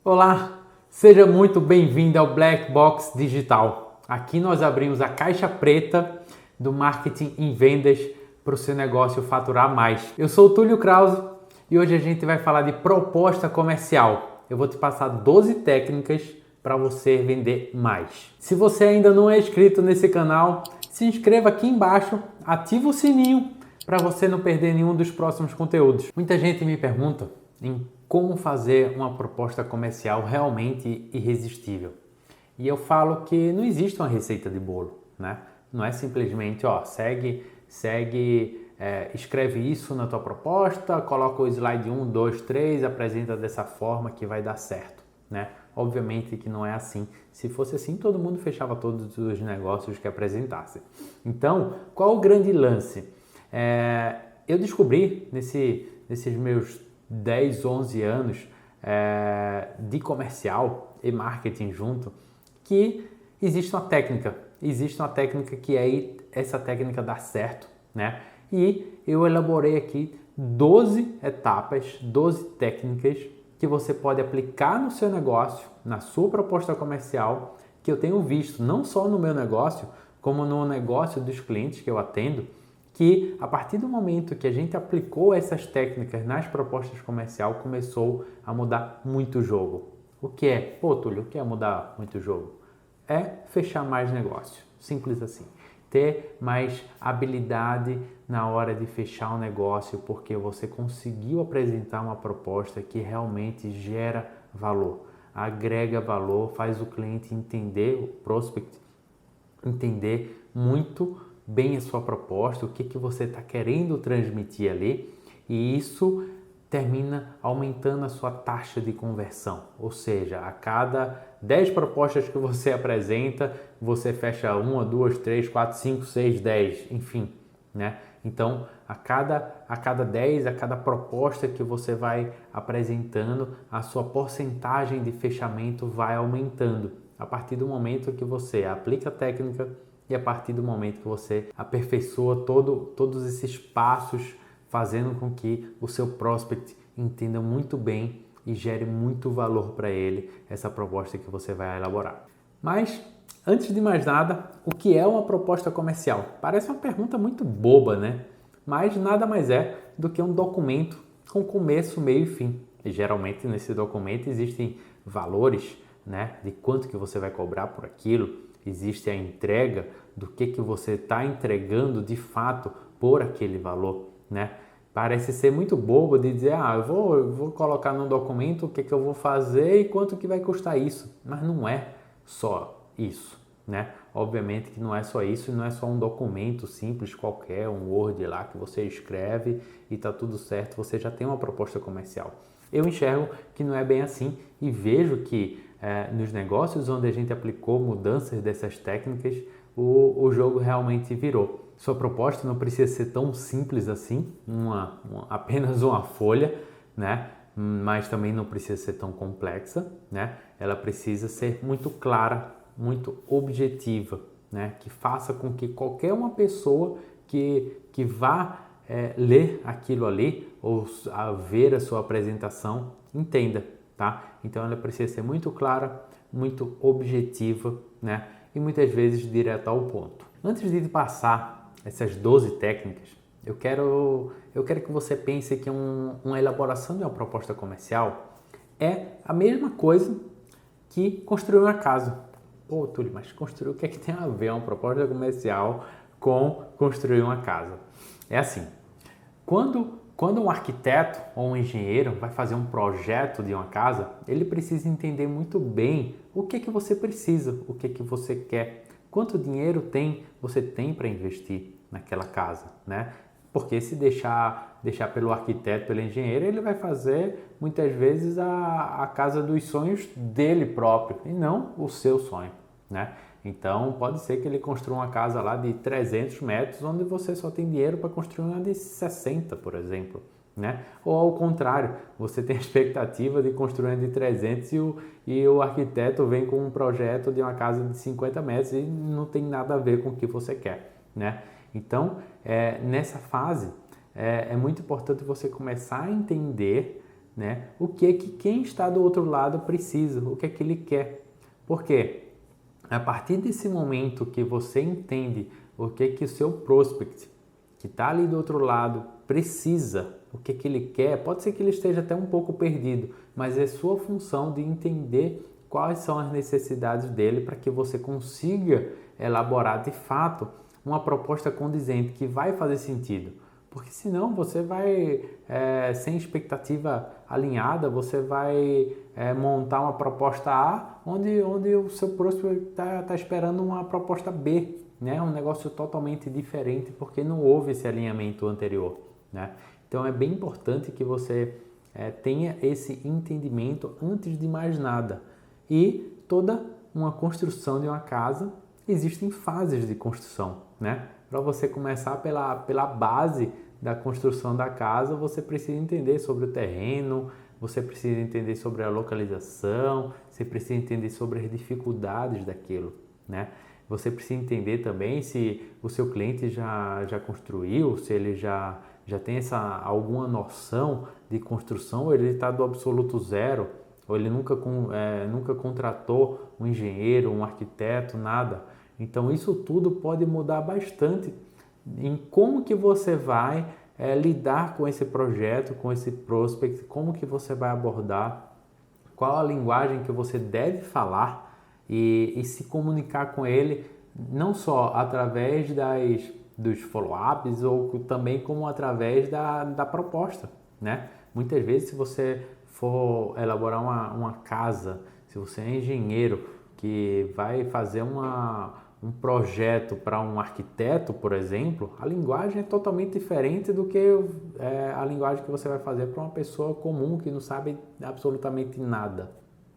Olá, seja muito bem-vindo ao Black Box Digital. Aqui nós abrimos a caixa preta do marketing em vendas para o seu negócio faturar mais. Eu sou o Túlio Krause e hoje a gente vai falar de proposta comercial. Eu vou te passar 12 técnicas para você vender mais. Se você ainda não é inscrito nesse canal, se inscreva aqui embaixo, ativa o sininho para você não perder nenhum dos próximos conteúdos. Muita gente me pergunta em como fazer uma proposta comercial realmente irresistível. E eu falo que não existe uma receita de bolo, né? Não é simplesmente, escreve isso na tua proposta, coloca o slide 1, 2, 3, apresenta dessa forma que vai dar certo, né? Obviamente que não é assim. Se fosse assim, todo mundo fechava todos os negócios que apresentasse. Então, qual o grande lance? Eu descobri nesses meus 10, 11 anos de comercial e marketing junto, que existe uma técnica que aí essa técnica dá certo, né? E eu elaborei aqui 12 etapas, 12 técnicas que você pode aplicar no seu negócio, na sua proposta comercial, que eu tenho visto não só no meu negócio, como no negócio dos clientes que eu atendo, que a partir do momento que a gente aplicou essas técnicas nas propostas comerciais, começou a mudar muito o jogo. O que é? Pô, Túlio, o que é mudar muito o jogo? É fechar mais negócio, simples assim. Ter mais habilidade na hora de fechar um negócio, porque você conseguiu apresentar uma proposta que realmente gera valor, agrega valor, faz o cliente entender, o prospect, entender muito bem a sua proposta, o que você está querendo transmitir ali, e isso termina aumentando a sua taxa de conversão. Ou seja, a cada 10 propostas que você apresenta, você fecha 1, 2, 3, 4, 5, 6, 10, enfim, né? Então, a cada 10, a cada proposta que você vai apresentando, a sua porcentagem de fechamento vai aumentando. A partir do momento que você aplica a técnica e a partir do momento que você aperfeiçoa todos esses passos, fazendo com que o seu prospect entenda muito bem e gere muito valor para ele essa proposta que você vai elaborar. Mas, antes de mais nada, o que é uma proposta comercial? Parece uma pergunta muito boba, né? Mas nada mais é do que um documento com começo, meio e fim. E geralmente nesse documento existem valores, né, de quanto que você vai cobrar por aquilo, existe a entrega do que você está entregando de fato por aquele valor, né? Parece ser muito bobo de dizer, eu vou colocar num documento o que eu vou fazer e quanto que vai custar isso, mas não é só isso, né? Obviamente que não é só isso, não é só um documento simples qualquer, um Word lá que você escreve e tá tudo certo, você já tem uma proposta comercial. Eu enxergo que não é bem assim e vejo que nos negócios onde a gente aplicou mudanças dessas técnicas, o jogo realmente virou. Sua proposta não precisa ser tão simples assim, apenas uma folha, né? Mas também não precisa ser tão complexa, né? Ela precisa ser muito clara, muito objetiva, né? Que faça com que qualquer uma pessoa que vá ler aquilo ali ou a ver a sua apresentação entenda, tá? Então ela precisa ser muito clara, muito objetiva, né? E muitas vezes direta ao ponto. Antes de passar essas 12 técnicas, eu quero que você pense que uma elaboração de uma proposta comercial é a mesma coisa que construir uma casa. Pô, Túlio, mas construir, o que é que tem a ver uma proposta comercial com construir uma casa? É assim, quando um arquiteto ou um engenheiro vai fazer um projeto de uma casa, ele precisa entender muito bem o que você precisa, o que você quer, quanto dinheiro você tem para investir naquela casa, né? Porque se deixar pelo arquiteto, pelo engenheiro, ele vai fazer muitas vezes a casa dos sonhos dele próprio e não o seu sonho, né? Então pode ser que ele construa uma casa lá de 300 metros onde você só tem dinheiro para construir uma de 60, por exemplo, né? Ou ao contrário, você tem a expectativa de construir uma de 300 e o arquiteto vem com um projeto de uma casa de 50 metros e não tem nada a ver com o que você quer, né? Então, nessa fase, é muito importante você começar a entender né? O que quem está do outro lado precisa, o que é que ele quer. Por quê? A partir desse momento que você entende o que o seu prospect, que está ali do outro lado, precisa, o que ele quer, pode ser que ele esteja até um pouco perdido, mas é sua função de entender quais são as necessidades dele para que você consiga elaborar de fato uma proposta condizente que vai fazer sentido. Porque senão você vai, sem expectativa alinhada, você vai montar uma proposta A onde o seu prospect está esperando uma proposta B, né? Um negócio totalmente diferente porque não houve esse alinhamento anterior, né? Então é bem importante que você tenha esse entendimento antes de mais nada. E toda uma construção de uma casa, existem fases de construção, né? Para você começar pela base da construção da casa, você precisa entender sobre o terreno, você precisa entender sobre a localização, você precisa entender sobre as dificuldades daquilo, né? Você precisa entender também se o seu cliente já construiu, se ele já tem alguma noção de construção, ou ele está do absoluto zero, ou ele nunca contratou um engenheiro, um arquiteto, nada. Então isso tudo pode mudar bastante em como que você vai lidar com esse projeto, com esse prospect, como que você vai abordar, qual a linguagem que você deve falar e se comunicar com ele, não só através dos follow-ups ou também como através da proposta, né? Muitas vezes, se você for elaborar uma casa, se você é engenheiro que vai fazer um projeto para um arquiteto, por exemplo, a linguagem é totalmente diferente do que a linguagem que você vai fazer para uma pessoa comum que não sabe absolutamente nada,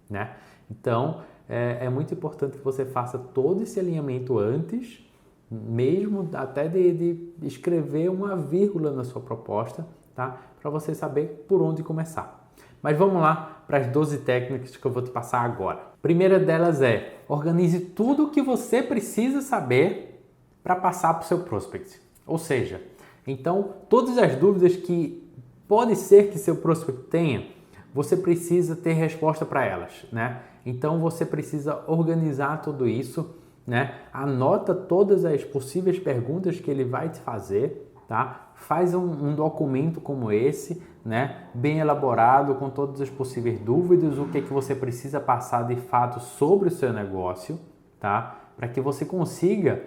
né? Então, é muito importante que você faça todo esse alinhamento antes, mesmo até de escrever uma vírgula na sua proposta, tá? Para você saber por onde começar. Mas vamos lá para as 12 técnicas que eu vou te passar agora. A primeira delas é: organize tudo o que você precisa saber para passar para o seu prospect. Ou seja, então, todas as dúvidas que pode ser que seu prospect tenha, você precisa ter resposta para elas, né? Então, você precisa organizar tudo isso, né? Anota todas as possíveis perguntas que ele vai te fazer, tá? Faz um documento como esse, né? Bem elaborado, com todas as possíveis dúvidas, o que você precisa passar de fato sobre o seu negócio, tá? Para que você consiga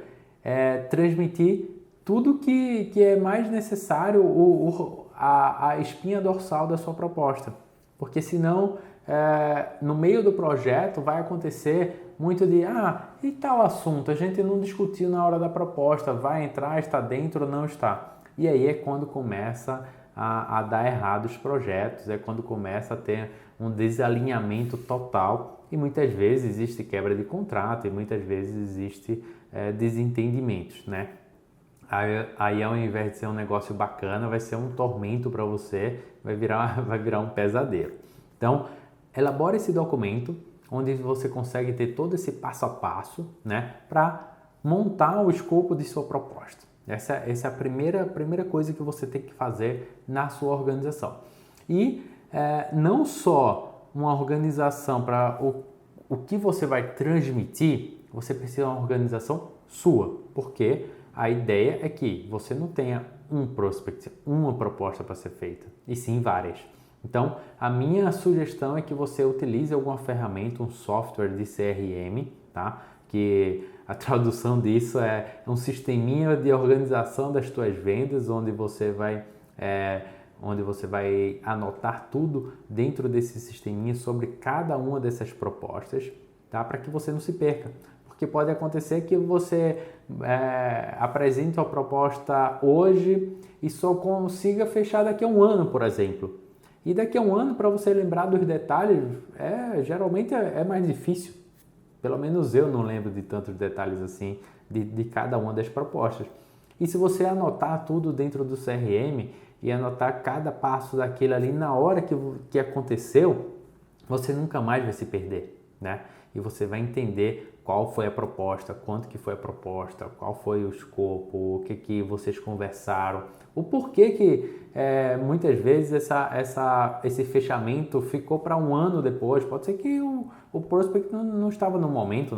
transmitir tudo que é mais necessário, a espinha dorsal da sua proposta. Porque senão, no meio do projeto vai acontecer muito de e tal assunto, a gente não discutiu na hora da proposta, vai entrar, está dentro ou não está. E aí é quando começa a dar errado os projetos, é quando começa a ter um desalinhamento total e muitas vezes existe quebra de contrato e muitas vezes existe desentendimentos, né? Aí ao invés de ser um negócio bacana, vai ser um tormento para você, vai virar um pesadelo. Então, elabore esse documento onde você consegue ter todo esse passo a passo, né, para montar o escopo de sua proposta. Essa é a primeira coisa que você tem que fazer na sua organização. E não só uma organização para o que você vai transmitir, você precisa de uma organização sua, porque a ideia é que você não tenha um prospect, uma proposta para ser feita, e sim várias. Então, a minha sugestão é que você utilize alguma ferramenta, um software de CRM, tá? Que a tradução disso é um sisteminha de organização das tuas vendas, onde você vai anotar tudo dentro desse sisteminha sobre cada uma dessas propostas, tá? Para que você não se perca. Porque pode acontecer que você apresente a proposta hoje e só consiga fechar daqui a um ano, por exemplo. E daqui a um ano, para você lembrar dos detalhes, geralmente é mais difícil. Pelo menos eu não lembro de tantos detalhes assim de cada uma das propostas. E se você anotar tudo dentro do CRM e anotar cada passo daquilo ali na hora que aconteceu, você nunca mais vai se perder, né? E você vai entender qual foi a proposta, quanto que foi a proposta, qual foi o escopo, o que vocês conversaram, o porquê que muitas vezes esse fechamento ficou para um ano depois. Pode ser que o prospect não estava no momento,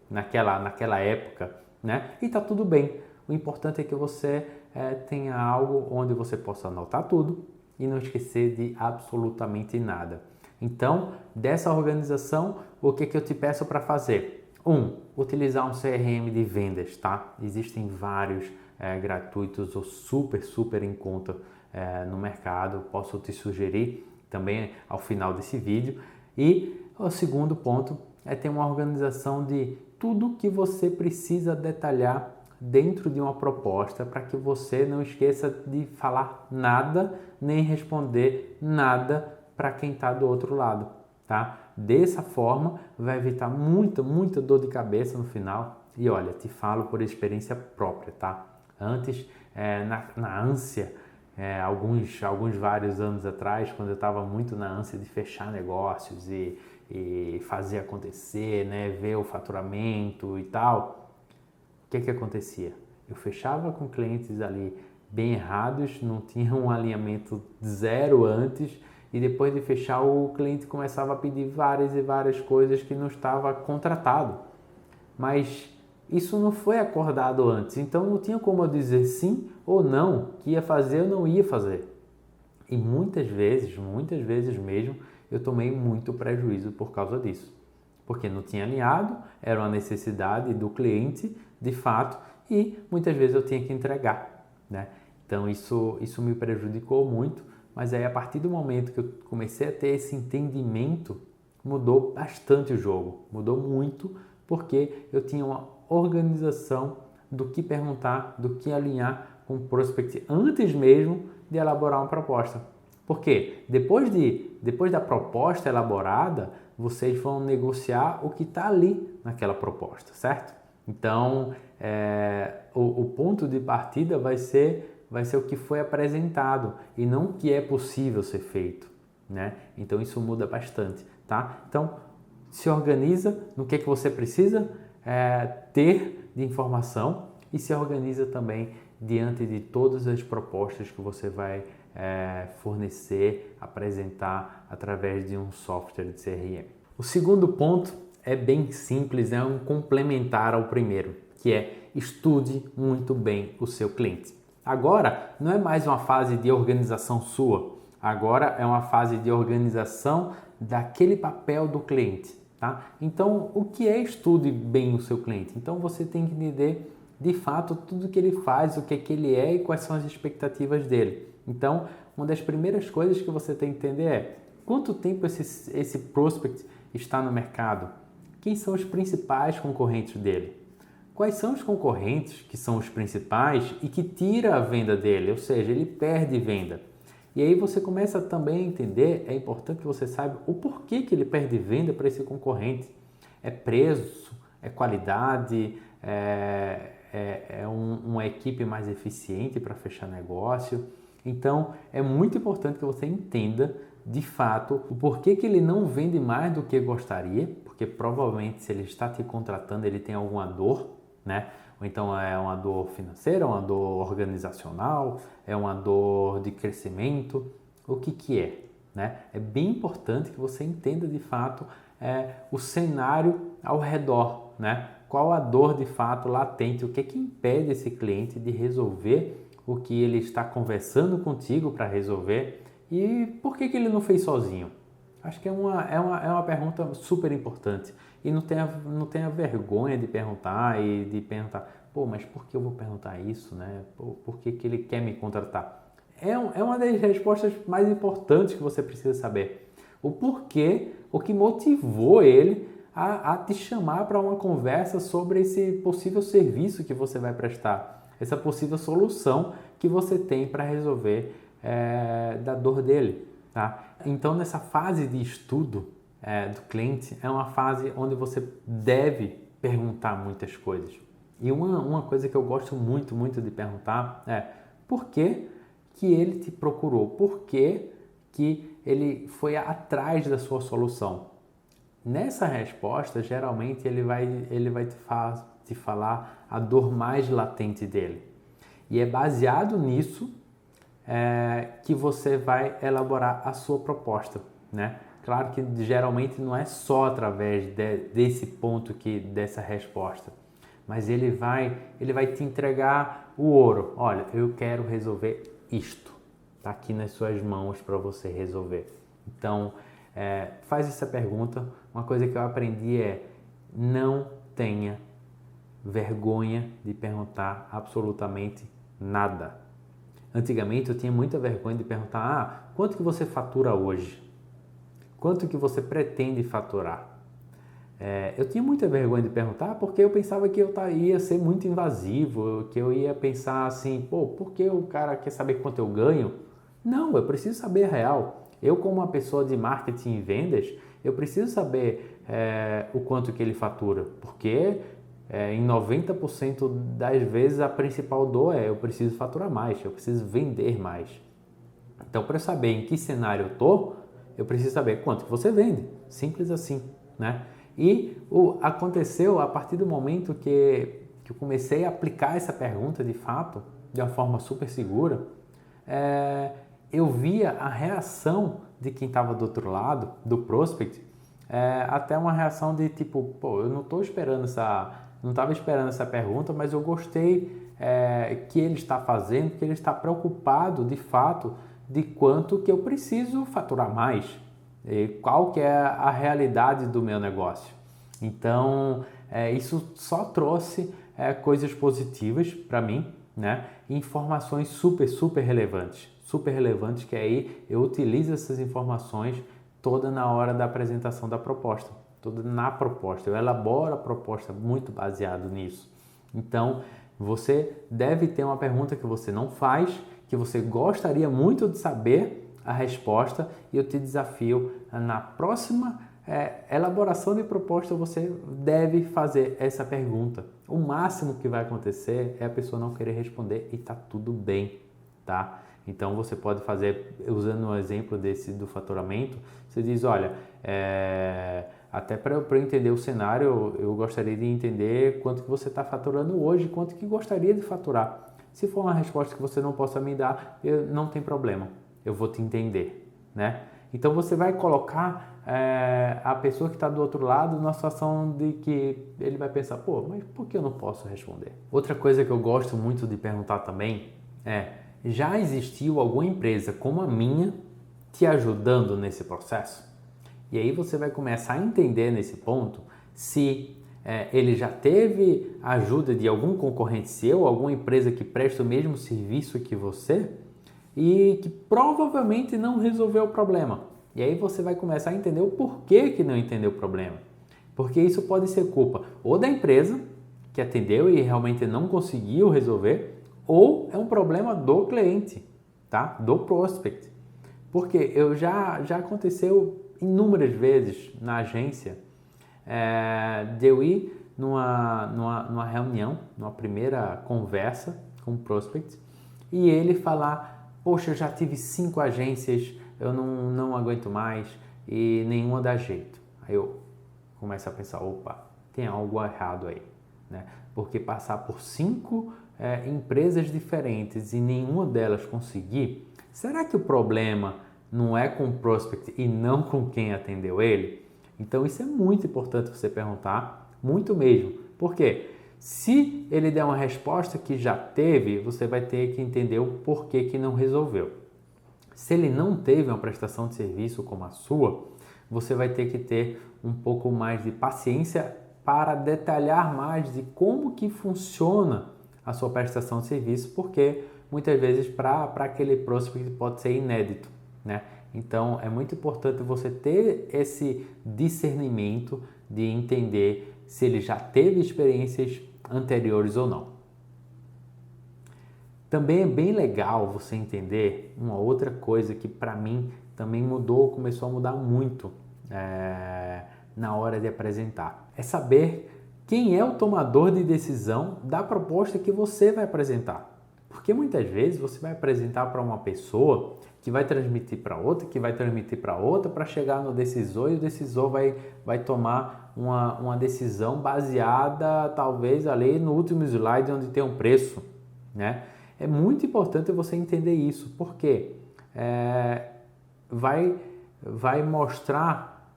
naquela época, né? E tá tudo bem. O importante é que você tenha algo onde você possa anotar tudo e não esquecer de absolutamente nada. Então, dessa organização, o que eu te peço para fazer? Utilizar um CRM de vendas, tá? Existem vários gratuitos ou super em conta no mercado. Posso te sugerir também ao final desse vídeo. E o segundo ponto é ter uma organização de tudo que você precisa detalhar dentro de uma proposta para que você não esqueça de falar nada nem responder nada para quem está do outro lado, tá? Dessa forma vai evitar muita dor de cabeça no final. E olha, te falo por experiência própria, tá? Antes, na ânsia, vários anos atrás, quando eu estava muito na ânsia de fechar negócios e fazer acontecer, né? Ver o faturamento e tal, o que acontecia? Eu fechava com clientes ali bem errados, não tinha um alinhamento zero antes, e depois de fechar o cliente começava a pedir várias coisas que não estava contratado. Mas isso não foi acordado antes, então não tinha como eu dizer sim ou não, que ia fazer ou não ia fazer. E muitas vezes mesmo, eu tomei muito prejuízo por causa disso. Porque não tinha alinhado, era uma necessidade do cliente, de fato, e muitas vezes eu tinha que entregar, né? Então isso me prejudicou muito, mas aí a partir do momento que eu comecei a ter esse entendimento, mudou bastante o jogo, mudou muito, porque eu tinha uma organização do que perguntar, do que alinhar com o prospect antes mesmo de elaborar uma proposta. Porque depois da proposta elaborada, vocês vão negociar o que está ali naquela proposta, certo? Então, o ponto de partida vai ser o que foi apresentado e não o que é possível ser feito, né? Então, isso muda bastante, tá? Então, se organiza no que você precisa ter de informação e se organiza também diante de todas as propostas que você vai fornecer, apresentar através de um software de CRM. O segundo ponto é bem simples, é um complementar ao primeiro, que é estude muito bem o seu cliente. Agora não é mais uma fase de organização sua, agora é uma fase de organização daquele papel do cliente, tá? Então, o que é estude bem o seu cliente? Então, você tem que entender de fato tudo que ele faz, o que é que ele é e quais são as expectativas dele. Então, uma das primeiras coisas que você tem que entender é quanto tempo esse prospect está no mercado, quem são os principais concorrentes dele, quais são os concorrentes que são os principais e que tira a venda dele, ou seja, ele perde venda. E aí você começa também a entender, é importante que você saiba o porquê que ele perde venda para esse concorrente. É preço, é qualidade, uma equipe mais eficiente para fechar negócio. Então, é muito importante que você entenda, de fato, o porquê que ele não vende mais do que gostaria, porque provavelmente se ele está te contratando, ele tem alguma dor, né? Ou então é uma dor financeira, uma dor organizacional, é uma dor de crescimento, o que é, né? É bem importante que você entenda, de fato, o cenário ao redor, né? Qual a dor, de fato, latente, o que é que impede esse cliente de resolver o que ele está conversando contigo para resolver e por que ele não fez sozinho? Acho que é uma pergunta super importante e não tenha vergonha de perguntar e de perguntar, pô, mas por que eu vou perguntar isso, né? Pô, por que ele quer me contratar? É uma das respostas mais importantes que você precisa saber. O porquê, o que motivou ele a te chamar para uma conversa sobre esse possível serviço que você vai prestar, essa possível solução que você tem para resolver da dor dele, tá? Então, nessa fase de estudo do cliente, é uma fase onde você deve perguntar muitas coisas. E uma coisa que eu gosto muito de perguntar é por que ele te procurou? Por que ele foi atrás da sua solução? nessa resposta, geralmente ele vai te falar a dor mais latente dele. E é baseado nisso que você vai elaborar a sua proposta, né? Claro que geralmente não é só através desse ponto dessa resposta, mas ele vai te entregar o ouro. Olha, eu quero resolver isto. Está aqui nas suas mãos para você resolver. Então, faz essa pergunta. Uma coisa que eu aprendi é: não tenha vergonha de perguntar absolutamente nada. Antigamente eu tinha muita vergonha de perguntar: quanto que você fatura hoje? Quanto que você pretende faturar? Eu tinha muita vergonha de perguntar porque eu pensava que eu ia ser muito invasivo, que eu ia pensar assim: por que o cara quer saber quanto eu ganho? Não, eu preciso saber a real. Eu, como uma pessoa de marketing e vendas, eu preciso saber o quanto que ele fatura, porque em 90% das vezes a principal dor eu preciso faturar mais, eu preciso vender mais. Então, para eu saber em que cenário eu estou, eu preciso saber quanto que você vende. Simples assim, né? E aconteceu a partir do momento que eu comecei a aplicar essa pergunta de fato, de uma forma super segura, eu via a reação de quem estava do outro lado, do prospect, até uma reação de tipo: eu não estou esperando não estava esperando essa pergunta, mas eu gostei que ele está fazendo, porque ele está preocupado de fato de quanto que eu preciso faturar mais, e qual que é a realidade do meu negócio. Então, isso só trouxe coisas positivas para mim, né? Informações super relevantes, que aí eu utilizo essas informações toda na hora da apresentação da proposta, toda na proposta. Eu elaboro a proposta muito baseado nisso. Então, você deve ter uma pergunta que você não faz, que você gostaria muito de saber a resposta, e eu te desafio na próxima elaboração de proposta, você deve fazer essa pergunta. O máximo que vai acontecer é a pessoa não querer responder e tá tudo bem, tá? Então você pode fazer, usando um exemplo do faturamento, você diz: olha, até para eu entender o cenário, eu gostaria de entender quanto que você está faturando hoje, quanto que gostaria de faturar. Se for uma resposta que você não possa me dar, não tem problema, eu vou te entender, né? Então você vai colocar a pessoa que está do outro lado numa situação de que ele vai pensar: mas por que eu não posso responder? Outra coisa que eu gosto muito de perguntar também é: já existiu alguma empresa como a minha te ajudando nesse processo? E aí você vai começar a entender nesse ponto se ele já teve ajuda de algum concorrente seu, alguma empresa que presta o mesmo serviço que você e que provavelmente não resolveu o problema. E aí você vai começar a entender o porquê que não entendeu o problema. Porque isso pode ser culpa ou da empresa que atendeu e realmente não conseguiu resolver, ou é um problema do cliente, tá? Do prospect. Porque já aconteceu inúmeras vezes na agência de eu ir numa reunião, numa primeira conversa com o prospect, e ele falar: poxa, eu já tive 5 agências, eu não aguento mais e nenhuma dá jeito. Aí eu começo a pensar: opa, tem algo errado aí, né? Porque passar por 5 empresas diferentes e nenhuma delas conseguir, será que o problema não é com o prospect e não com quem atendeu ele? Então isso é muito importante você perguntar, muito mesmo. Por quê? Se ele der uma resposta que já teve, você vai ter que entender o porquê que não resolveu. Se ele não teve uma prestação de serviço como a sua, você vai ter que ter um pouco mais de paciência para detalhar mais de como que funciona a sua prestação de serviço, porque muitas vezes para aquele prospect pode ser inédito, né? Então é muito importante você ter esse discernimento de entender se ele já teve experiências anteriores ou não. Também é bem legal você entender uma outra coisa que para mim também começou a mudar muito na hora de apresentar. É saber quem é o tomador de decisão da proposta que você vai apresentar. Porque muitas vezes você vai apresentar para uma pessoa que vai transmitir para outra, que vai transmitir para outra, para chegar no decisor, e o decisor vai tomar uma decisão baseada talvez ali no último slide onde tem um preço, né? É muito importante você entender isso, porque vai mostrar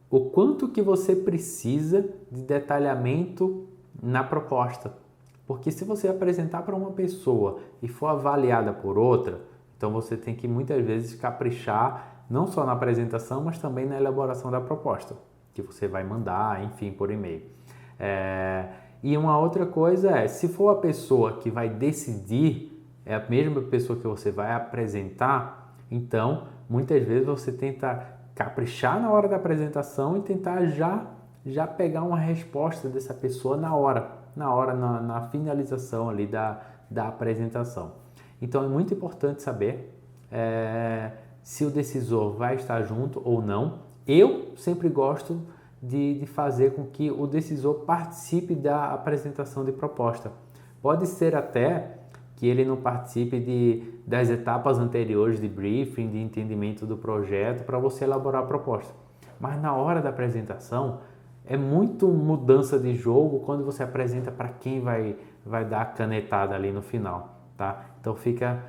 o quanto que você precisa de detalhamento na proposta. Porque se você apresentar para uma pessoa e for avaliada por outra, então você tem que muitas vezes caprichar não só na apresentação, mas também na elaboração da proposta, que você vai mandar, enfim, por e-mail. E uma outra coisa se for a pessoa que vai decidir, é a mesma pessoa que você vai apresentar, então muitas vezes você tenta caprichar na hora da apresentação e tentar já pegar uma resposta dessa pessoa na finalização ali da apresentação. Então é muito importante saber se o decisor vai estar junto ou não. Eu sempre gosto de fazer com que o decisor participe da apresentação de proposta. Pode ser até que ele não participe das etapas anteriores de briefing, de entendimento do projeto, para você elaborar a proposta. Mas na hora da apresentação, é muito mudança de jogo quando você apresenta para quem vai dar a canetada ali no final, tá? Então fica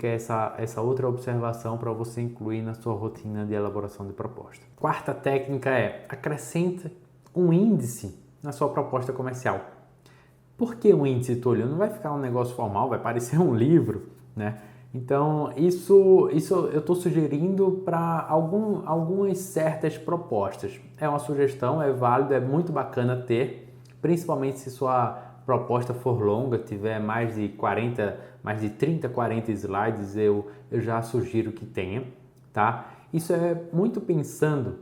essa outra observação para você incluir na sua rotina de elaboração de proposta. Quarta técnica acrescenta um índice na sua proposta comercial. Por que um índice, Túlio? Não vai ficar um negócio formal, vai parecer um livro, né? Então, isso eu estou sugerindo para algumas certas propostas. É uma sugestão, é válido, é muito bacana ter, principalmente se sua proposta for longa, tiver mais de 30, 40 slides, eu já sugiro que tenha, tá? Isso é muito pensando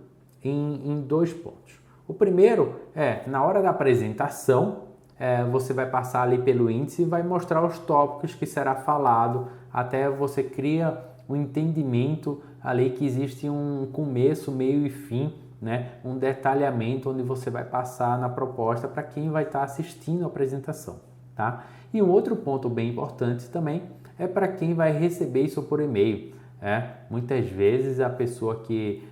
em dois pontos. O primeiro na hora da apresentação, você vai passar ali pelo índice e vai mostrar os tópicos que será falado, até você cria um entendimento ali que existe um começo, meio e fim, né? Um detalhamento onde você vai passar na proposta para quem vai estar assistindo a apresentação, tá? E um outro ponto bem importante também é para quem vai receber isso por e-mail. Muitas vezes a pessoa que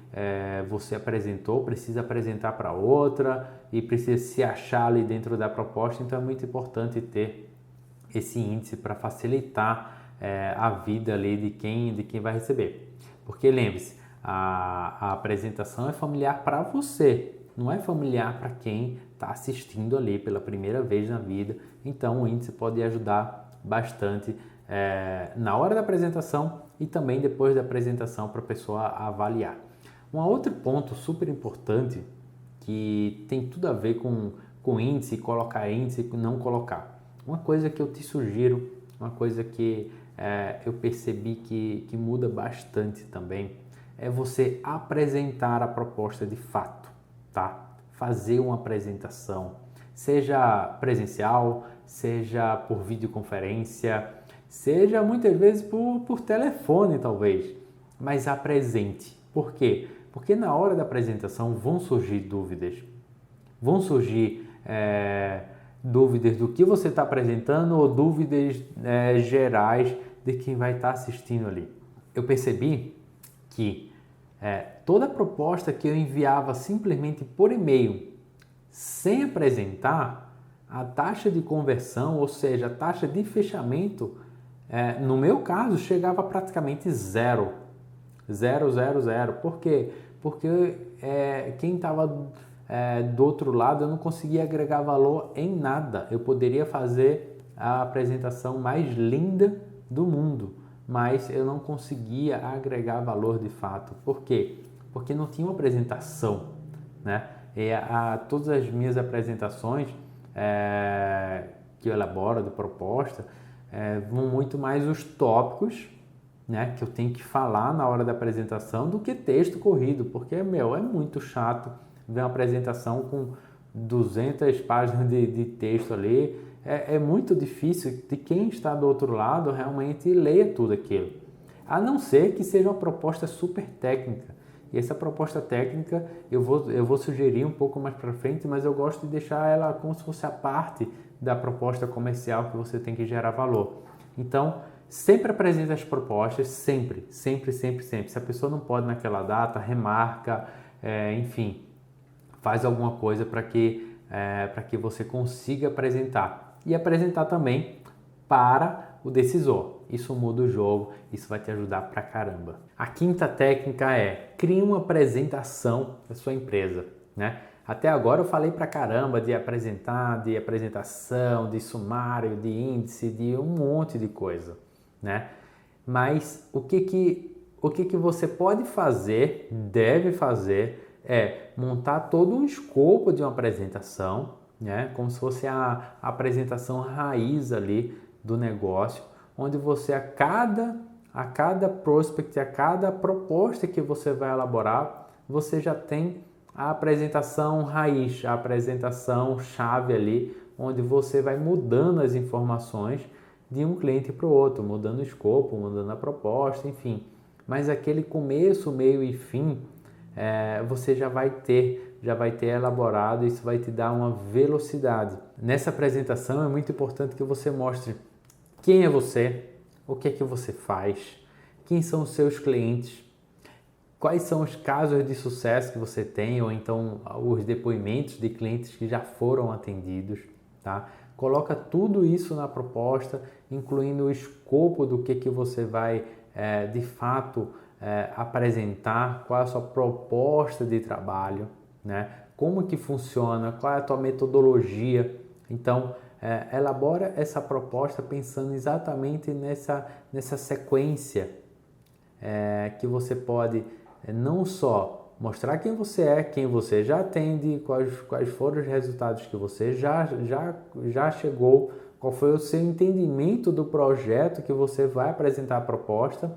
você apresentou precisa apresentar para outra e precisa se achar ali dentro da proposta, então é muito importante ter esse índice para facilitar a vida ali de quem vai receber. Porque lembre-se, a apresentação é familiar para você, não é familiar para quem está assistindo ali pela primeira vez na vida, então o índice pode ajudar bastante na hora da apresentação e também depois da apresentação para a pessoa avaliar. Um outro ponto super importante que tem tudo a ver com índice, colocar índice e não colocar. Uma coisa que eu te sugiro, uma coisa que eu percebi que muda bastante também, é você apresentar a proposta de fato, tá? Fazer uma apresentação, seja presencial, seja por videoconferência, seja muitas vezes por telefone talvez, mas apresente. Por quê? Porque na hora da apresentação vão surgir dúvidas, dúvidas do que você está apresentando ou dúvidas gerais de quem vai estar assistindo ali. Eu percebi que toda proposta que eu enviava simplesmente por e-mail, sem apresentar, a taxa de conversão, ou seja, a taxa de fechamento, no meu caso, chegava a praticamente zero. Zero. Por quê? Porque quem estava do outro lado, eu não conseguia agregar valor em nada. Eu poderia fazer a apresentação mais linda do mundo, mas eu não conseguia agregar valor de fato. Por quê? Porque não tinha uma apresentação, né? Todas as minhas apresentações que eu elaboro de proposta vão muito mais os tópicos, né, que eu tenho que falar na hora da apresentação do que texto corrido, porque é muito chato ver uma apresentação com 200 páginas de texto ali. É muito difícil de quem está do outro lado realmente leia tudo aquilo, a não ser que seja uma proposta super técnica. E essa proposta técnica eu vou sugerir um pouco mais para frente, mas eu gosto de deixar ela como se fosse a parte da proposta comercial que você tem que gerar valor. Então, sempre apresente as propostas, sempre. Se a pessoa não pode naquela data, remarca, enfim, faz alguma coisa para que você consiga apresentar. E apresentar também para o decisor. Isso muda o jogo, isso vai te ajudar pra caramba. A quinta técnica é: crie uma apresentação da sua empresa, né? Até agora eu falei pra caramba de apresentar, de apresentação, de sumário, de índice, de um monte de coisa, né? Mas o que você pode fazer, deve fazer, é montar todo um escopo de uma apresentação, né? Como se fosse a apresentação raiz ali do negócio, onde você a cada prospect, a cada proposta que você vai elaborar, você já tem a apresentação raiz, a apresentação chave ali, onde você vai mudando as informações de um cliente para o outro, mudando o escopo, mudando a proposta, enfim. Mas aquele começo, meio e fim, você já vai ter elaborado, isso vai te dar uma velocidade. Nessa apresentação é muito importante que você mostre quem é você, o que é que você faz, quem são os seus clientes, quais são os casos de sucesso que você tem, ou então os depoimentos de clientes que já foram atendidos, tá? Coloca tudo isso na proposta, incluindo o escopo do que você vai de fato apresentar, qual é a sua proposta de trabalho, né? Como que funciona, qual é a tua metodologia. Então, elabora essa proposta pensando exatamente nessa sequência que você pode não só mostrar quem você já atende, quais foram os resultados que você já chegou, qual foi o seu entendimento do projeto que você vai apresentar a proposta,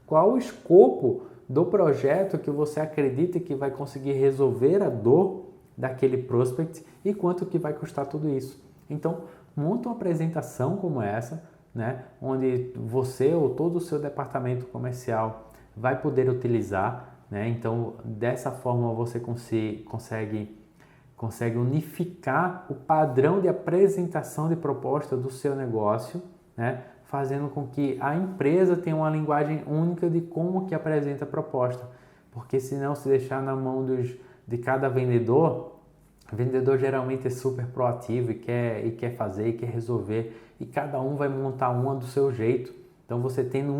qual o escopo do projeto que você acredita que vai conseguir resolver a dor daquele prospect e quanto que vai custar tudo isso. Então, monta uma apresentação como essa, né, onde você ou todo o seu departamento comercial vai poder utilizar, né? Então, dessa forma você consegue unificar o padrão de apresentação de proposta do seu negócio, né, fazendo com que a empresa tenha uma linguagem única de como que apresenta a proposta. Porque senão, se deixar na mão de cada vendedor, o vendedor geralmente é super proativo e quer fazer e quer resolver, e cada um vai montar uma do seu jeito. Então, você tendo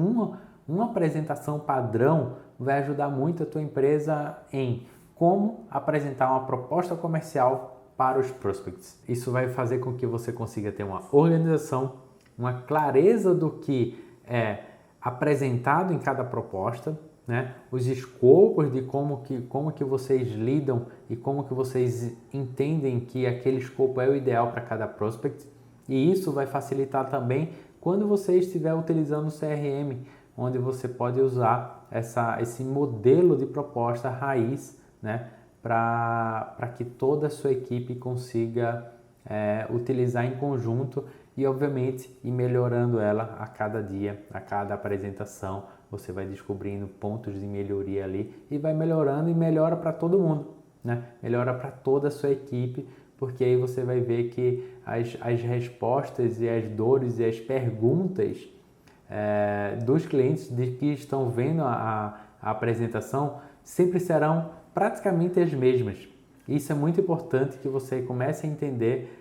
uma apresentação padrão vai ajudar muito a tua empresa em como apresentar uma proposta comercial para os prospects. Isso vai fazer com que você consiga ter uma organização, uma clareza do que é apresentado em cada proposta, né? Os escopos de como que vocês lidam e como que vocês entendem que aquele escopo é o ideal para cada prospect. E isso vai facilitar também quando você estiver utilizando o CRM, onde você pode usar esse modelo de proposta raiz, né? Para que toda a sua equipe consiga utilizar em conjunto e, obviamente, ir melhorando ela a cada dia, a cada apresentação. Você vai descobrindo pontos de melhoria ali e vai melhorando, e melhora para todo mundo, né? Melhora para toda a sua equipe, porque aí você vai ver que as respostas e as dores e as perguntas dos clientes que estão vendo a apresentação sempre serão praticamente as mesmas. Isso é muito importante que você comece a entender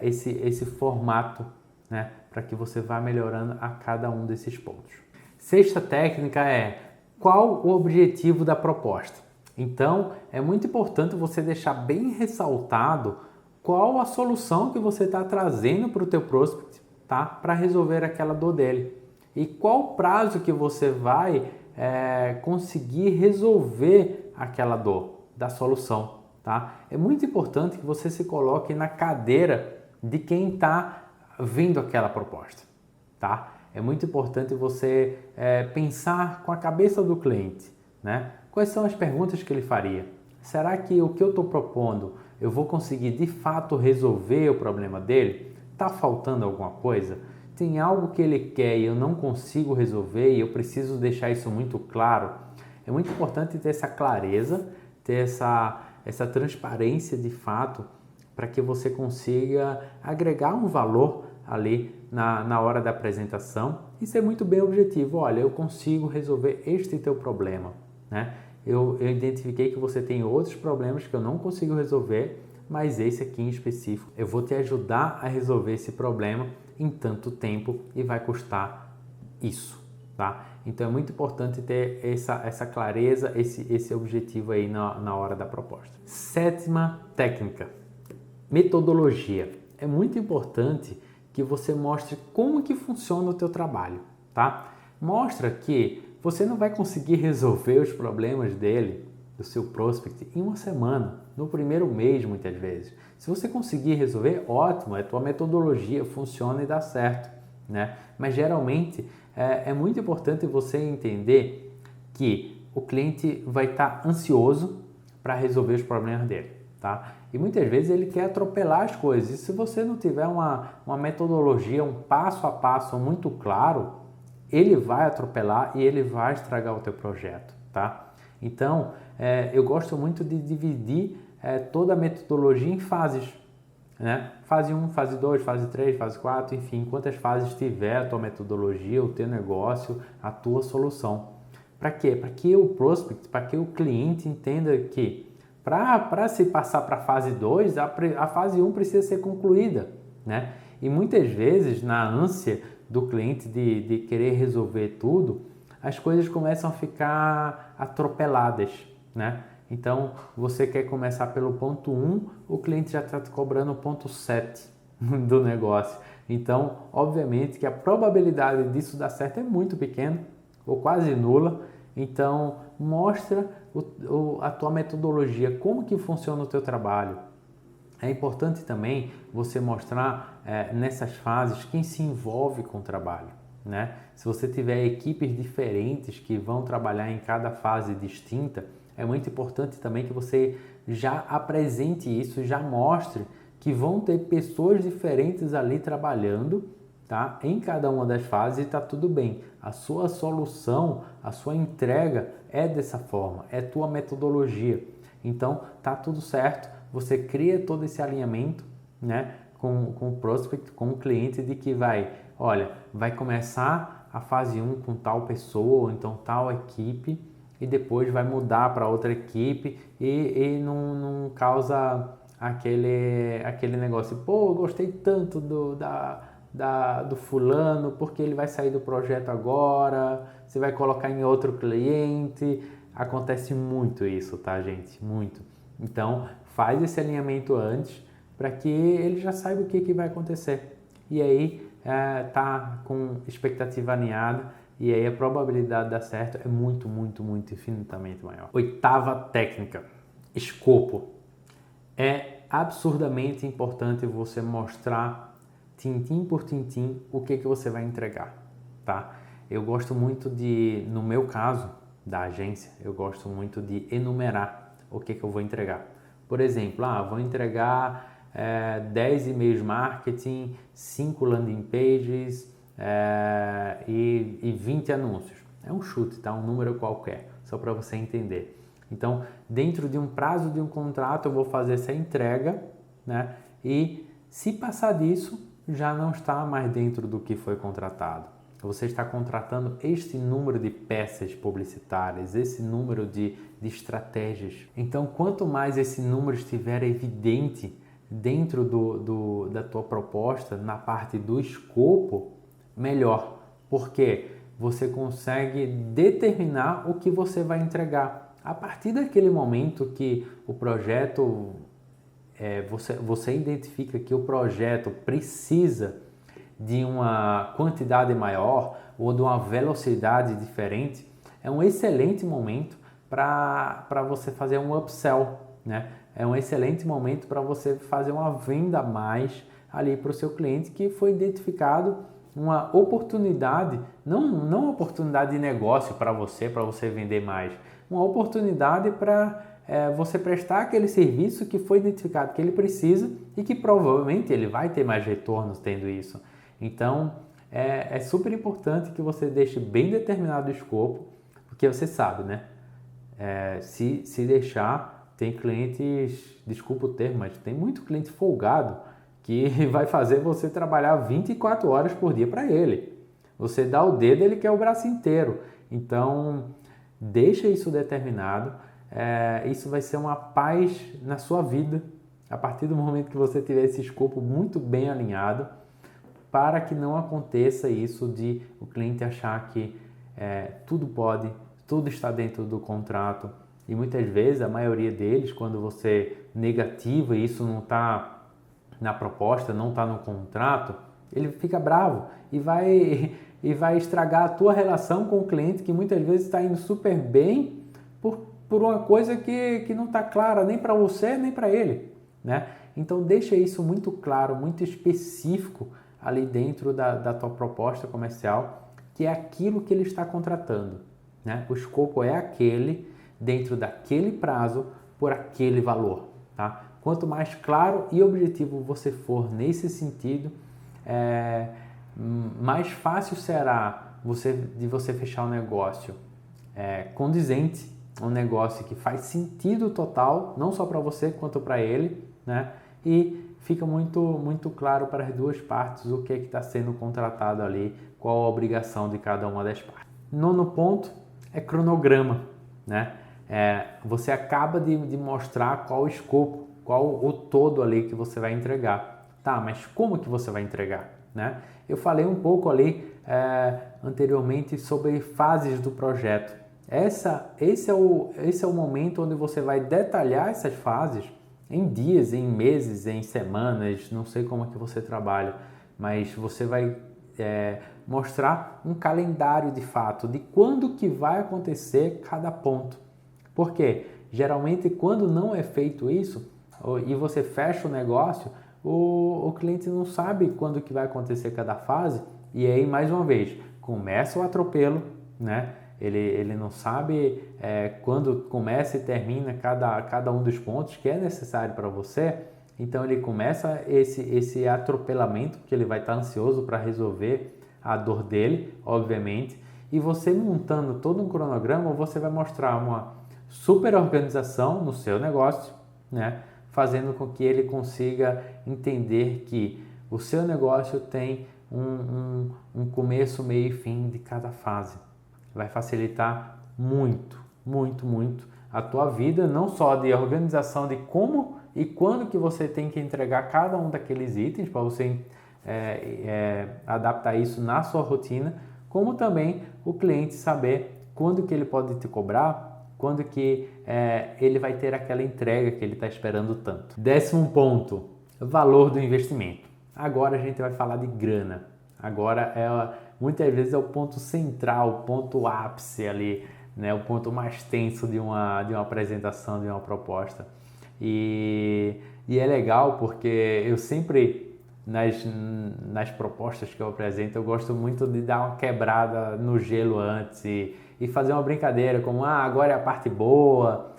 esse formato, né, para que você vá melhorando a cada um desses pontos. Sexta técnica é: qual o objetivo da proposta? Então, é muito importante você deixar bem ressaltado qual a solução que você está trazendo para o teu prospect, tá? Para resolver aquela dor dele. E qual o prazo que você vai conseguir resolver aquela dor da solução, tá? É muito importante que você se coloque na cadeira de quem está vendo aquela proposta, tá? É muito importante você pensar com a cabeça do cliente, né? Quais são as perguntas que ele faria? Será que o que eu estou propondo, eu vou conseguir de fato resolver o problema dele? Está faltando alguma coisa? Tem algo que ele quer e eu não consigo resolver e eu preciso deixar isso muito claro? É muito importante ter essa clareza, ter essa transparência de fato, para que você consiga agregar um valor ali na hora da apresentação e ser muito bem objetivo. Olha, eu consigo resolver este teu problema, né? Eu identifiquei que você tem outros problemas que eu não consigo resolver, mas esse aqui em específico, eu vou te ajudar a resolver esse problema em tanto tempo e vai custar isso, tá? Então é muito importante ter essa clareza, esse objetivo aí na hora da proposta. Sétima técnica, metodologia. É muito importante que você mostre como que funciona o teu trabalho, tá? Mostra que você não vai conseguir resolver os problemas dele, do seu prospect, em uma semana, no primeiro mês muitas vezes. Se você conseguir resolver, ótimo, a tua metodologia funciona e dá certo, né? Mas geralmente é muito importante você entender que o cliente vai estar ansioso para resolver os problemas dele, tá? E muitas vezes ele quer atropelar as coisas. E se você não tiver uma metodologia, um passo a passo muito claro, ele vai atropelar e ele vai estragar o teu projeto, tá? Então, eu gosto muito de dividir toda a metodologia em fases, né? Fase 1, fase 2, fase 3, fase 4, enfim, quantas fases tiver a tua metodologia, o teu negócio, a tua solução. Para quê? Para que o prospect, para que o cliente entenda que para se passar para a fase 2, a fase 1 precisa ser concluída, né? E muitas vezes, na ânsia do cliente de querer resolver tudo, as coisas começam a ficar atropeladas, né? Então, você quer começar pelo ponto 1, o cliente já está te cobrando o ponto 7 do negócio. Então, obviamente que a probabilidade disso dar certo é muito pequena, ou quase nula. Então, mostra a tua metodologia, como que funciona o teu trabalho. É importante também você mostrar nessas fases quem se envolve com o trabalho, né? Se você tiver equipes diferentes que vão trabalhar em cada fase distinta, é muito importante também que você já apresente isso, já mostre que vão ter pessoas diferentes ali trabalhando, tá? Em cada uma das fases e está tudo bem. A sua solução, a sua entrega é dessa forma, é tua metodologia. Então, tá tudo certo. Você cria todo esse alinhamento, né, com o prospect, com o cliente de que vai começar a fase 1 com tal pessoa, ou então tal equipe, e depois vai mudar para outra equipe e não causa aquele negócio, pô, eu gostei tanto do fulano, porque ele vai sair do projeto agora, você vai colocar em outro cliente. Acontece muito isso, tá, gente? Muito. Então, faz esse alinhamento antes para que ele já saiba o que vai acontecer. E aí, tá com expectativa alinhada e aí a probabilidade de dar certo é muito, muito, muito, infinitamente maior. Oitava técnica, escopo. É absurdamente importante você mostrar tintim por tintim o que você vai entregar, tá? Eu gosto muito no meu caso, da agência, eu gosto muito de enumerar o que eu vou entregar. Por exemplo, vou entregar 10 e-mails marketing, 5 landing pages e 20 anúncios. É um chute, tá? Um número qualquer, só para você entender. Então, dentro de um prazo de um contrato, eu vou fazer essa entrega, né? E se passar disso, já não está mais dentro do que foi contratado. Você está contratando este número de peças publicitárias, esse número de estratégias. Então, quanto mais esse número estiver evidente dentro da tua proposta, na parte do escopo, melhor. Porque você consegue determinar o que você vai entregar. A partir daquele momento que o projeto, você identifica que o projeto precisa de uma quantidade maior ou de uma velocidade diferente, é um excelente momento para você fazer um upsell, né? É um excelente momento para você fazer uma venda a mais ali para o seu cliente, que foi identificado uma oportunidade, não uma oportunidade de negócio para você vender mais, uma oportunidade para você prestar aquele serviço que foi identificado que ele precisa e que provavelmente ele vai ter mais retornos tendo isso. Então, é super importante que você deixe bem determinado o escopo, porque você sabe, né? Se deixar, tem clientes, desculpa o termo, mas tem muito cliente folgado que vai fazer você trabalhar 24 horas por dia para ele. Você dá o dedo, ele quer o braço inteiro. Então, deixa isso determinado. Isso vai ser uma paz na sua vida, a partir do momento que você tiver esse escopo muito bem alinhado, para que não aconteça isso de o cliente achar que tudo pode, tudo está dentro do contrato. E muitas vezes, a maioria deles, quando você negativa e isso não está na proposta, não está no contrato, ele fica bravo e vai estragar a tua relação com o cliente, que muitas vezes está indo super bem por uma coisa que não está clara nem para você nem para ele, né? Então deixa isso muito claro, muito específico ali dentro da tua proposta comercial, que é aquilo que ele está contratando, né? O escopo é aquele, dentro daquele prazo, por aquele valor, tá? Quanto mais claro e objetivo você for nesse sentido, mais fácil será de você fechar um negócio condizente, um negócio que faz sentido total, não só para você quanto para ele, né? E fica muito, muito claro para as duas partes o que é que está sendo contratado ali, qual a obrigação de cada uma das partes. Nono ponto é cronograma, né? Você acaba de mostrar qual o escopo, qual o todo ali que você vai entregar. Tá, mas como que você vai entregar, né? Eu falei um pouco ali anteriormente sobre fases do projeto. Esse é o momento onde você vai detalhar essas fases em dias, em meses, em semanas, não sei como é que você trabalha, mas você vai mostrar um calendário de fato de quando que vai acontecer cada ponto. Porque geralmente quando não é feito isso e você fecha o negócio, o cliente não sabe quando que vai acontecer cada fase, e aí mais uma vez começa o atropelo, né? Ele não sabe quando começa e termina cada um dos pontos que é necessário para você. Então ele começa esse atropelamento, que ele vai estar ansioso para resolver a dor dele, obviamente. E você montando todo um cronograma, você vai mostrar uma super organização no seu negócio, né? Fazendo com que ele consiga entender que o seu negócio tem um começo, meio e fim de cada fase. Vai facilitar muito, muito, muito a tua vida, não só de organização de como e quando que você tem que entregar cada um daqueles itens, para você adaptar isso na sua rotina, como também o cliente saber quando que ele pode te cobrar, quando que ele vai ter aquela entrega que ele está esperando tanto. 10º ponto, valor do investimento. Agora a gente vai falar de grana. Agora muitas vezes é o ponto central, o ponto ápice ali, né? O ponto mais tenso de uma apresentação, de uma proposta. E é legal porque eu sempre, nas propostas que eu apresento, eu gosto muito de dar uma quebrada no gelo antes e fazer uma brincadeira, como agora é a parte boa,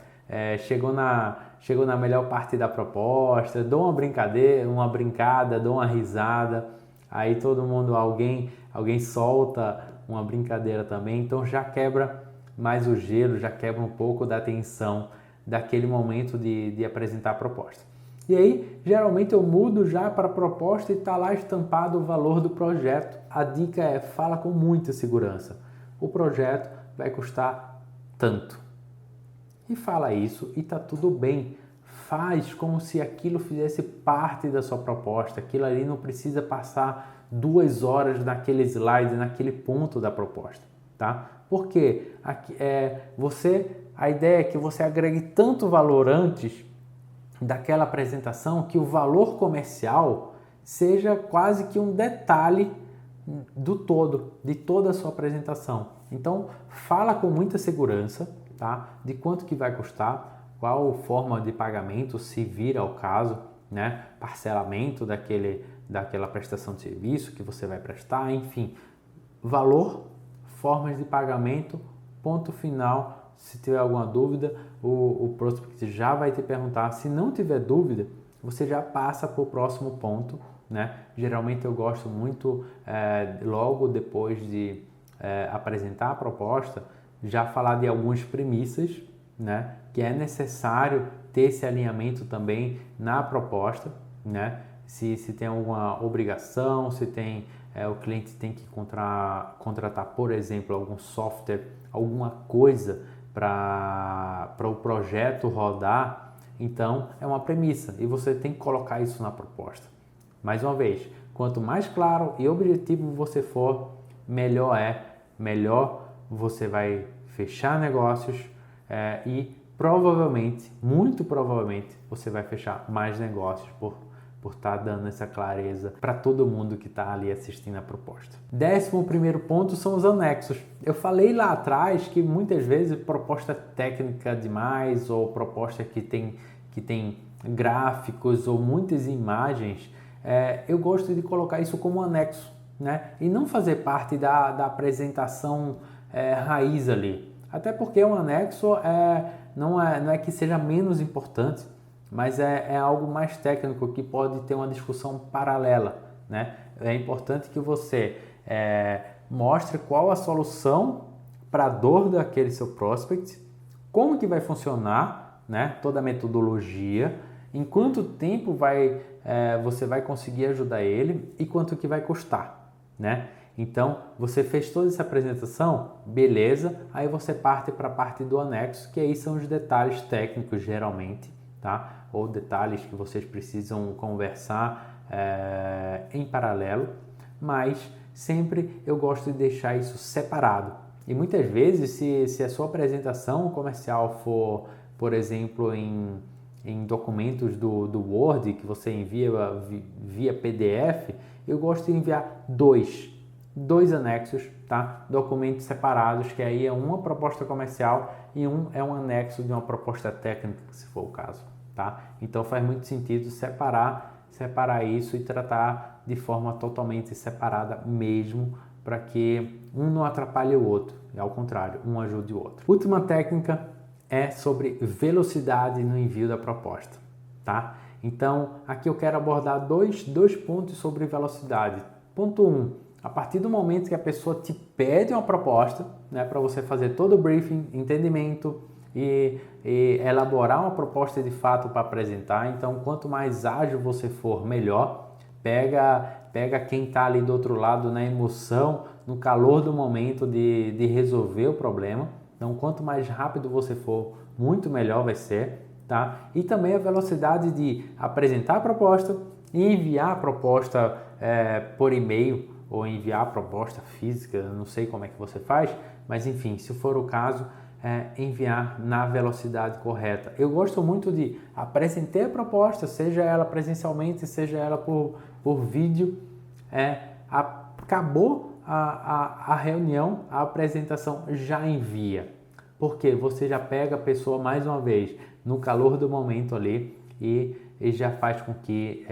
chegou na melhor parte da proposta, dou uma brincada, dou uma risada, aí todo mundo, alguém solta uma brincadeira também, então já quebra mais o gelo, já quebra um pouco da tensão daquele momento de apresentar a proposta. E aí, geralmente eu mudo já para a proposta e está lá estampado o valor do projeto. A dica é, fala com muita segurança. O projeto vai custar tanto. E fala isso e está tudo bem. Faz como se aquilo fizesse parte da sua proposta. Aquilo ali não precisa passar 2 horas naquele slide, naquele ponto da proposta, tá? Porque a ideia é que você agregue tanto valor antes daquela apresentação que o valor comercial seja quase que um detalhe do todo, de toda a sua apresentação. Então, fala com muita segurança, tá? De quanto que vai custar, qual forma de pagamento, se vir ao caso, né? Parcelamento daquela prestação de serviço que você vai prestar, enfim. Valor, formas de pagamento, ponto final. Se tiver alguma dúvida, o prospect já vai te perguntar. Se não tiver dúvida, você já passa para o próximo ponto, né? Geralmente eu gosto muito, logo depois de apresentar a proposta, já falar de algumas premissas, né? Que é necessário ter esse alinhamento também na proposta, né? se tem alguma obrigação, se tem o cliente tem que contratar, por exemplo, algum software, alguma coisa para o projeto rodar. Então, é uma premissa e você tem que colocar isso na proposta. Mais uma vez, quanto mais claro e objetivo você for, melhor você vai fechar negócios e provavelmente, muito provavelmente, você vai fechar mais negócios por estar dando essa clareza para todo mundo que está ali assistindo a proposta. 11º ponto são os anexos. Eu falei lá atrás que muitas vezes proposta técnica demais ou proposta que tem gráficos ou muitas imagens, eu gosto de colocar isso como anexo, né? E não fazer parte da apresentação raiz ali. Até porque um anexo não é que seja menos importante, mas é algo mais técnico que pode ter uma discussão paralela, né? É importante que você mostre qual a solução para a dor daquele seu prospect, como que vai funcionar, né? Toda a metodologia, em quanto tempo você vai conseguir ajudar ele e quanto que vai custar, né? Então, você fez toda essa apresentação, beleza, aí você parte para a parte do anexo, que aí são os detalhes técnicos geralmente, tá? Ou detalhes que vocês precisam conversar em paralelo, mas sempre eu gosto de deixar isso separado. E muitas vezes, se a sua apresentação comercial for, por exemplo, em documentos do Word que você envia via PDF, eu gosto de enviar dois anexos, tá? Documentos separados, que aí é uma proposta comercial e um é um anexo de uma proposta técnica, se for o caso, tá? Então faz muito sentido separar isso e tratar de forma totalmente separada mesmo, para que um não atrapalhe o outro, e ao contrário, um ajude o outro. Última técnica é sobre velocidade no envio da proposta, tá? Então, aqui eu quero abordar dois pontos sobre velocidade. Ponto 1, a partir do momento que a pessoa te pede uma proposta, né, para você fazer todo o briefing, entendimento e elaborar uma proposta de fato para apresentar. Então, quanto mais ágil você for, melhor. Pega quem está ali do outro lado na emoção, no calor do momento de resolver o problema. Então, quanto mais rápido você for, muito melhor vai ser, tá? E também a velocidade de apresentar a proposta e enviar a proposta por e-mail ou enviar a proposta física, não sei como é que você faz, mas enfim, se for o caso, enviar na velocidade correta. Eu gosto muito de apresentar a proposta, seja ela presencialmente, seja ela por vídeo, acabou a reunião, a apresentação já envia, porque você já pega a pessoa mais uma vez no calor do momento ali e já faz com que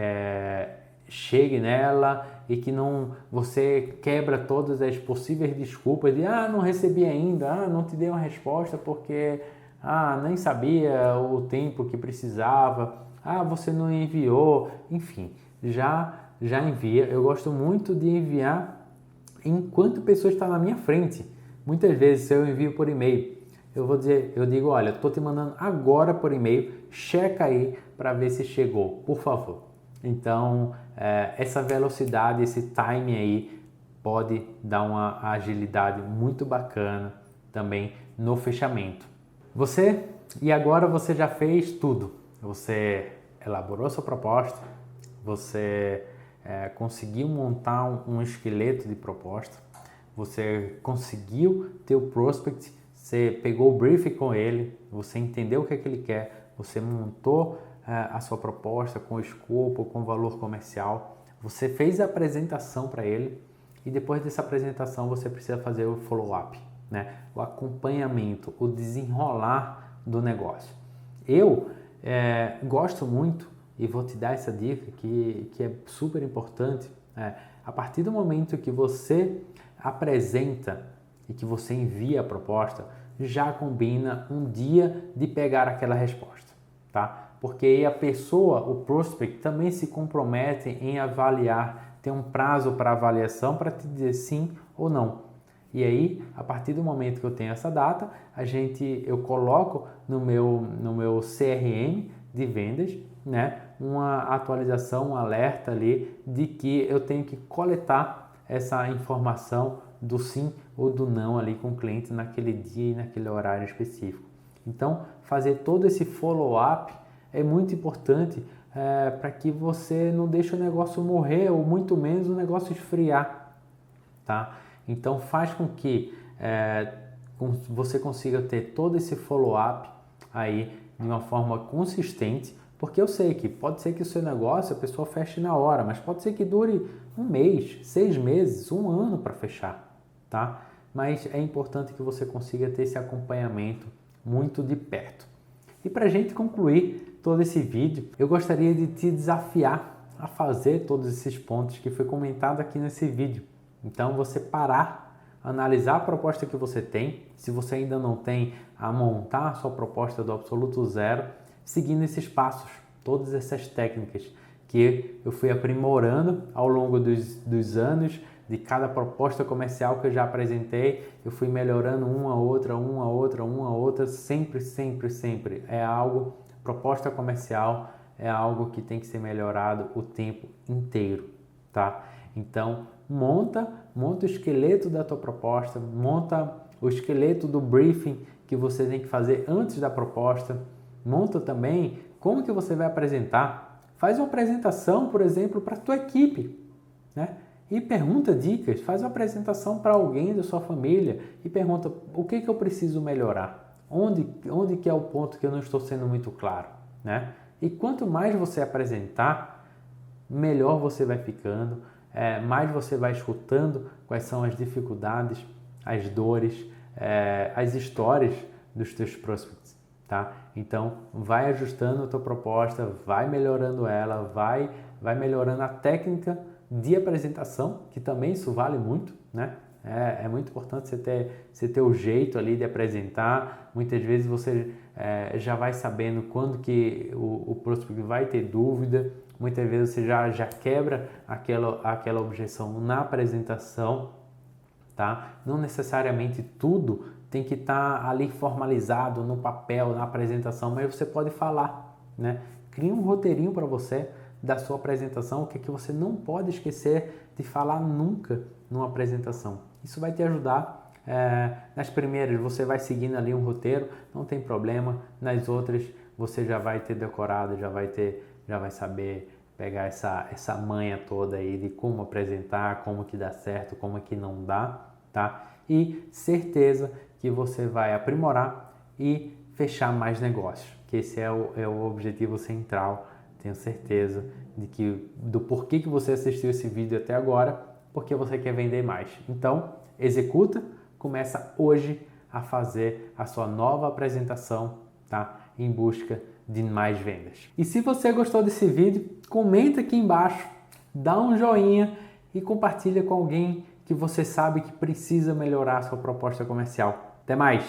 chegue nela e que você quebra todas as possíveis desculpas de não recebi ainda, não te dei uma resposta porque nem sabia o tempo que precisava, você não enviou, enfim, já envia. Eu gosto muito de enviar enquanto a pessoa está na minha frente. Muitas vezes, se eu envio por e-mail, eu digo, olha, estou te mandando agora por e-mail, checa aí para ver se chegou, por favor. Então, essa velocidade, esse time aí pode dar uma agilidade muito bacana também no fechamento. E agora você já fez tudo. Você elaborou sua proposta, você conseguiu montar um esqueleto de proposta, você conseguiu ter o prospect, você pegou o briefing com ele, você entendeu o que é que ele quer, você montou a sua proposta com escopo, com valor comercial, você fez a apresentação para ele e depois dessa apresentação você precisa fazer o follow-up, né? O acompanhamento, o desenrolar do negócio. Eu gosto muito e vou te dar essa dica que é super importante. A partir do momento que você apresenta e que você envia a proposta, já combina um dia de pegar aquela resposta, tá? Porque aí a pessoa, o prospect, também se compromete em avaliar, tem um prazo para avaliação para te dizer sim ou não. E aí, a partir do momento que eu tenho essa data, eu coloco no meu CRM de vendas, né, uma atualização, um alerta ali de que eu tenho que coletar essa informação do sim ou do não ali com o cliente naquele dia e naquele horário específico. Então, fazer todo esse follow-up é muito importante para que você não deixe o negócio morrer ou muito menos o negócio esfriar, tá? Então, faz com que você consiga ter todo esse follow-up aí de uma forma consistente, porque eu sei que pode ser que o seu negócio a pessoa feche na hora, mas pode ser que dure um mês, 6 meses, um ano para fechar, tá? Mas é importante que você consiga ter esse acompanhamento muito de perto. E para a gente concluir todo esse vídeo, eu gostaria de te desafiar a fazer todos esses pontos que foi comentado aqui nesse vídeo. Então você parar, analisar a proposta que você tem, se você ainda não tem, a montar a sua proposta do absoluto zero, seguindo esses passos, todas essas técnicas que eu fui aprimorando ao longo dos anos, de cada proposta comercial que eu já apresentei, eu fui melhorando uma outra, sempre. É algo, proposta comercial é algo que tem que ser melhorado o tempo inteiro, tá? Então, monta o esqueleto da tua proposta, monta o esqueleto do briefing que você tem que fazer antes da proposta, monta também como que você vai apresentar, faz uma apresentação, por exemplo, para a tua equipe, né? E pergunta dicas, faz uma apresentação para alguém da sua família e pergunta o que eu preciso melhorar, onde que é o ponto que eu não estou sendo muito claro, né? E quanto mais você apresentar, melhor você vai ficando, mais você vai escutando quais são as dificuldades, as dores, as histórias dos teus prospects, tá? Então, vai ajustando a tua proposta, vai melhorando ela, vai melhorando a técnica de apresentação, que também isso vale muito, né? É muito importante você ter o jeito ali de apresentar. Muitas vezes você já vai sabendo quando que o prospect vai ter dúvida. Muitas vezes você já quebra aquela objeção na apresentação, tá? Não necessariamente tudo tem que estar ali formalizado no papel, na apresentação, mas você pode falar, né? Cria um roteirinho para você da sua apresentação, o que é que você não pode esquecer de falar nunca numa apresentação. Isso vai te ajudar. Nas primeiras você vai seguindo ali um roteiro, não tem problema. Nas outras você já vai ter decorado, já vai saber pegar essa manha toda aí de como apresentar, como que dá certo, como que não dá, tá? E certeza que você vai aprimorar e fechar mais negócios, que esse é o objetivo central. Tenho certeza do porquê que você assistiu esse vídeo até agora, porque você quer vender mais. Então, executa, começa hoje a fazer a sua nova apresentação, tá? Em busca de mais vendas. E se você gostou desse vídeo, comenta aqui embaixo, dá um joinha e compartilha com alguém que você sabe que precisa melhorar a sua proposta comercial. Até mais!